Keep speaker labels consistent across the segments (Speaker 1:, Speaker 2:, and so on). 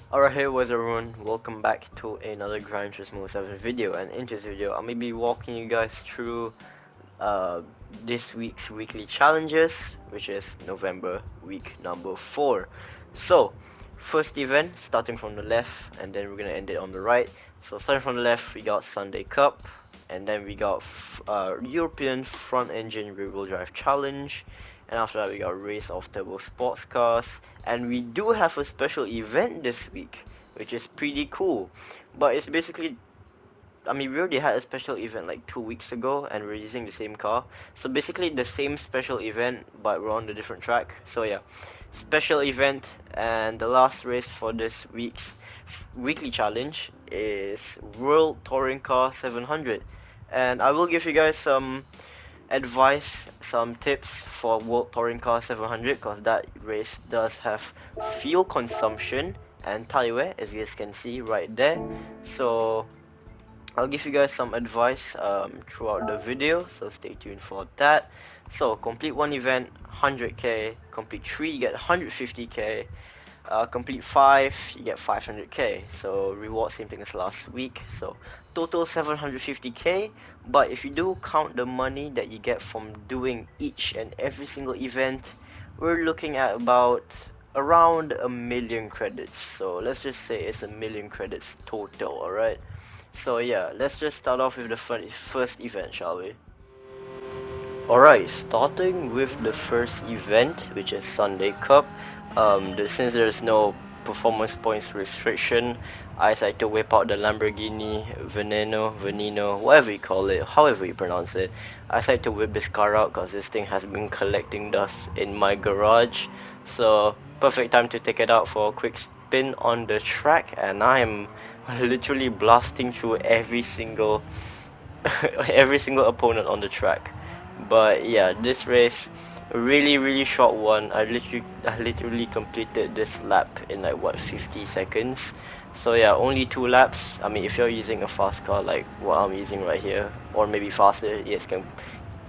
Speaker 1: Alright, hey, what's everyone? Welcome back to another Gran Turismo 7 video, and in this video I'll be walking you guys through uh, this week's weekly challenges, which is November week number 4. So, first event, starting from the left, and then we're gonna end it on the right. So starting from the left, we got Sunday Cup, and then we got European Front Engine Rear Wheel Drive Challenge, and after that we got Race of Turbo Sports Cars, and we do have a special event this week, which is pretty cool. But it's basically, we already had a special event like 2 weeks ago, and we're using the same car. So basically the same special event, but we're on a different track. So yeah, special event, and the last race for this week's weekly challenge is World Touring Car 700. And I will give you guys some advice, some tips for World Touring Car 700, because that race does have fuel consumption and tire wear, as you guys can see right there. So I'll give you guys some advice throughout the video, so stay tuned for that. So complete one event, 100k, complete 3 you get 150k, complete 5 you get 500k. So reward same thing as last week, so total 750k. But if you do count the money that you get from doing each and every single event, we're looking at about around a million credits. So let's just say it's a million credits total. Alright, so yeah, let's just start off with the first event, shall we? Alright, starting with the first event, which is Sunday Cup. Since there's no performance points restriction, I decided to whip out the Lamborghini Veneno, whatever you call it, however you pronounce it. I decided to whip this car out because this thing has been collecting dust in my garage. So, perfect time to take it out for a quick spin on the track, and I'm literally blasting through every single every single opponent on the track. But yeah, this race, really short one. I literally completed this lap in like what, 50 seconds. So yeah, only 2 laps. I mean, if you're using a fast car like what I'm using right here, or maybe faster, yes, can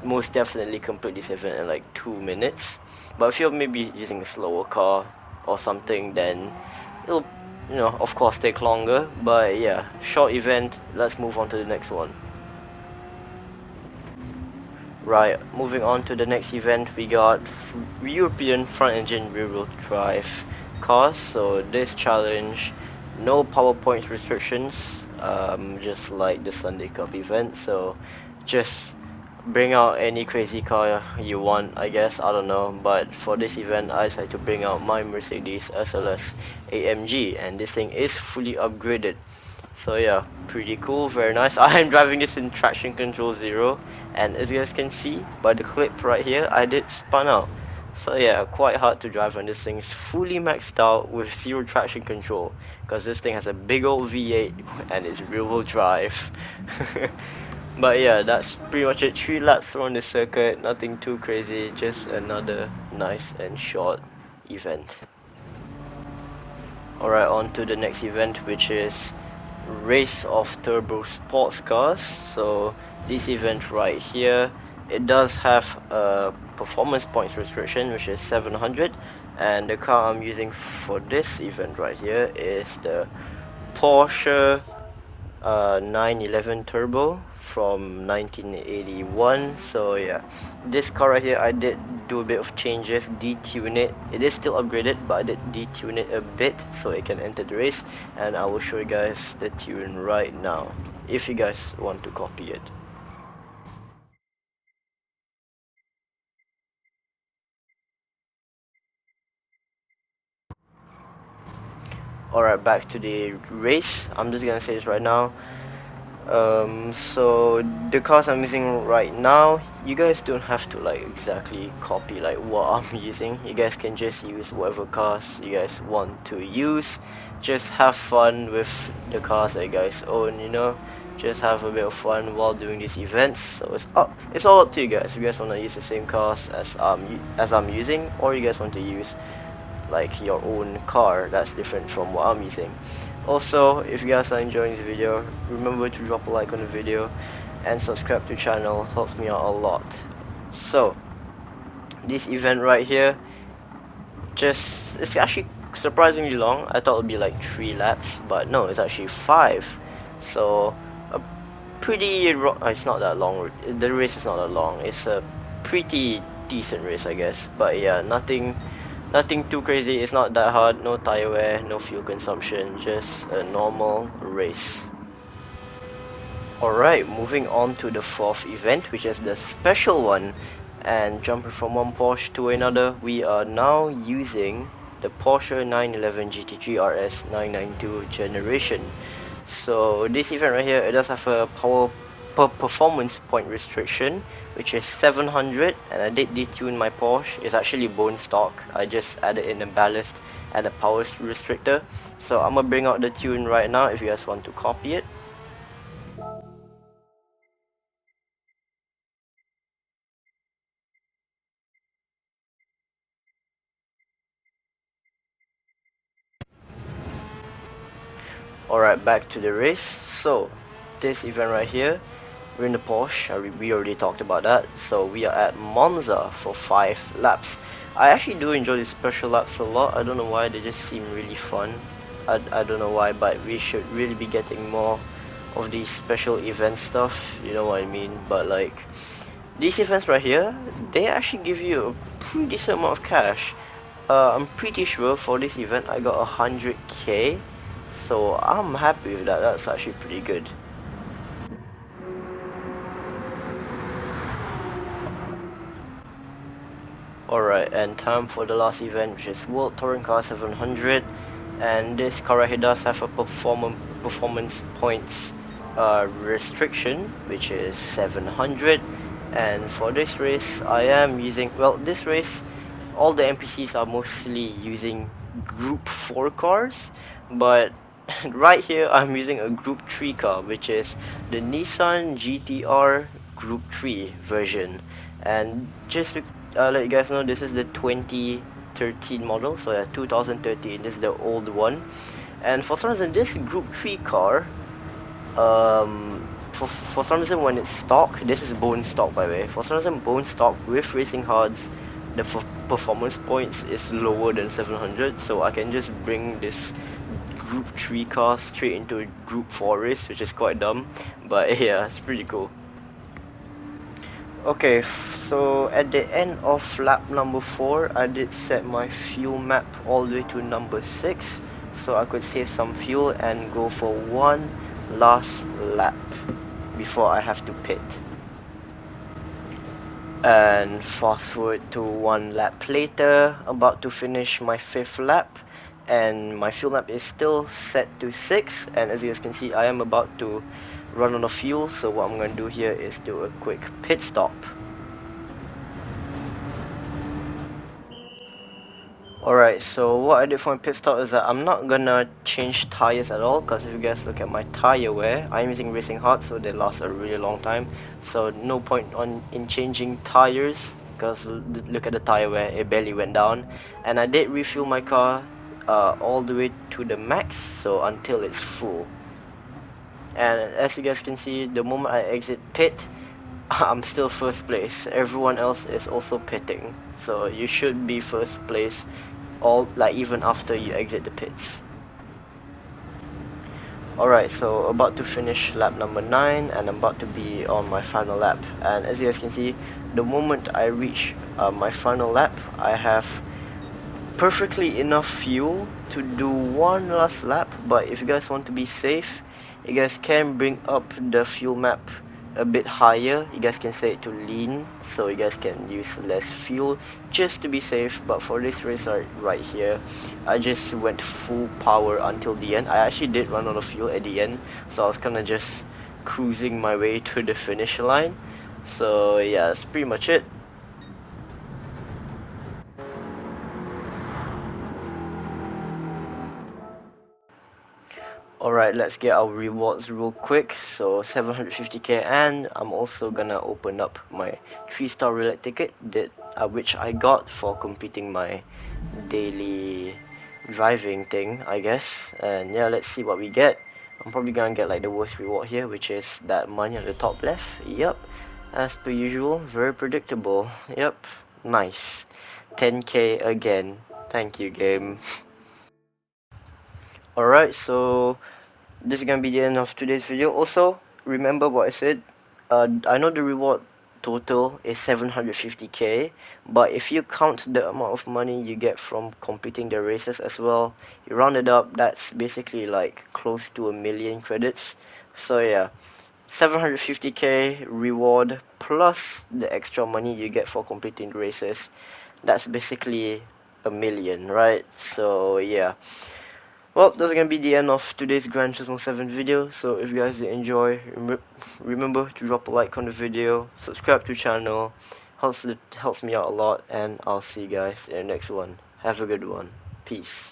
Speaker 1: most definitely complete this event in like 2 minutes. But if you're maybe using a slower car or something, then it'll, of course take longer. But yeah, short event. Let's move on to the next one. Right, moving on to the next event, we got European front engine rear wheel drive cars. So this challenge, no PowerPoint restrictions, just like the Sunday Cup event. So just bring out any crazy car you want, I guess, I don't know. But for this event, I decided to bring out my Mercedes SLS AMG, and this thing is fully upgraded. So yeah, pretty cool, very nice. I am driving this in traction control 0, and as you guys can see by the clip right here, I did spun out. So yeah, quite hard to drive when this thing is fully maxed out with 0 traction control, because this thing has a big old V8 and it's rear wheel drive. But yeah, that's pretty much it. 3 laps around the circuit, nothing too crazy, just another nice and short event. Alright, on to the next event, which is Race of Turbo Sports Cars. So this event right here, it does have a performance points restriction, which is 700, and the car I'm using for this event right here is the Porsche 911 Turbo from 1981. So yeah, this car right here, I did do a bit of changes, detune it. It is still upgraded, but I did detune it a bit so it can enter the race, and I will show you guys the tune right now if you guys want to copy it. Alright, back to the race. I'm just gonna say this right now. So the cars I'm using right now, you guys don't have to like exactly copy like what I'm using. You guys can just use whatever cars you guys want to use. Just have fun with the cars that you guys own, just have a bit of fun while doing these events. So it's all up to you guys. If you guys want to use the same cars as I'm using, or you guys want to use like your own car that's different from what I'm using. Also, if you guys are enjoying this video, remember to drop a like on the video and subscribe to the channel, helps me out a lot. So this event right here, it's actually surprisingly long. I thought it would be like 3 laps, but no, it's actually 5. So a pretty it's not that long. The race is not that long. It's a pretty decent race, I guess. But yeah, nothing too crazy. It's not that hard. No tire wear, no fuel consumption, just a normal race. Alright, moving on to the 4th event, which is the special one. And jumping from one Porsche to another, we are now using the Porsche 911 GT3 RS 992 generation. So this event right here, it does have a performance point restriction, which is 700, and I did detune my Porsche. It's actually bone stock. I just added in a ballast and a power restrictor. So I'm gonna bring out the tune right now if you guys want to copy it. Alright, back to the race. So this event right here, we're in the Porsche. We already talked about that. So we are at Monza for 5 laps. I actually do enjoy these special laps a lot. I don't know why, they just seem really fun. I don't know why, but we should really be getting more of these special event stuff, you know what I mean. But like, these events right here, they actually give you a pretty decent amount of cash. I'm pretty sure for this event I got 100k, so I'm happy with that. That's actually pretty good. Alright, and time for the last event, which is World Touring Car 700. And this car right here does have a performance points restriction, which is 700. And for this race, I am using, well, this race, all the NPCs are mostly using Group 4 cars, but right here I'm using a Group 3 car, which is the Nissan GTR Group 3 version. And just to let you guys know, this is the 2013 model, so yeah, 2013, this is the old one. And for some reason, this Group 3 car, for some reason when it's stock, this is bone stock by the way, for some reason bone stock with racing hards, the performance points is lower than 700, so I can just bring this Group 3 car straight into a Group 4 race, which is quite dumb, but yeah, it's pretty cool. Okay, so at the end of lap number 4, I did set my fuel map all the way to number 6, so I could save some fuel and go for one last lap before I have to pit. And fast forward to one lap later, about to finish my 5th lap, and my fuel map is still set to 6, and as you guys can see, I am about to run out of fuel, so what I'm going to do here is do a quick pit stop. Alright, so what I did for my pit stop is that I'm not gonna change tires at all, because if you guys look at my tire wear, I'm using racing hard, so they last a really long time, so no point in changing tires, because look at the tire wear, it barely went down. And I did refuel my car all the way to the max, so until it's full. And as you guys can see, the moment I exit pit, I'm still first place. Everyone else is also pitting, so you should be first place even after you exit the pits. Alright, so about to finish lap number 9, and I'm about to be on my final lap. And as you guys can see, the moment I reach my final lap, I have perfectly enough fuel to do one last lap. But if you guys want to be safe, you guys can bring up the fuel map a bit higher. You guys can set it to lean, so you guys can use less fuel just to be safe. But for this race right here, I just went full power until the end. I actually did run out of fuel at the end, so I was kinda just cruising my way to the finish line. So yeah, that's pretty much it. Alright, let's get our rewards real quick. So 750k, and I'm also gonna open up my 3-star roulette ticket which I got for completing my daily driving thing, I guess. And yeah, let's see what we get. I'm probably gonna get like the worst reward here, which is that money on the top left. Yep, as per usual, very predictable. Yep, nice. 10k again. Thank you, game. Alright, so this is gonna be the end of today's video. Also, remember what I said. I know the reward total is 750k, but if you count the amount of money you get from completing the races as well, you round it up, that's basically like close to 1,000,000 credits. So yeah, 750k reward plus the extra money you get for completing the races. That's basically 1,000,000, right? So yeah. Well, that's gonna be the end of today's Gran Turismo 7 video. So if you guys did enjoy, remember to drop a like on the video, subscribe to the channel, helps me out a lot, and I'll see you guys in the next one. Have a good one. Peace.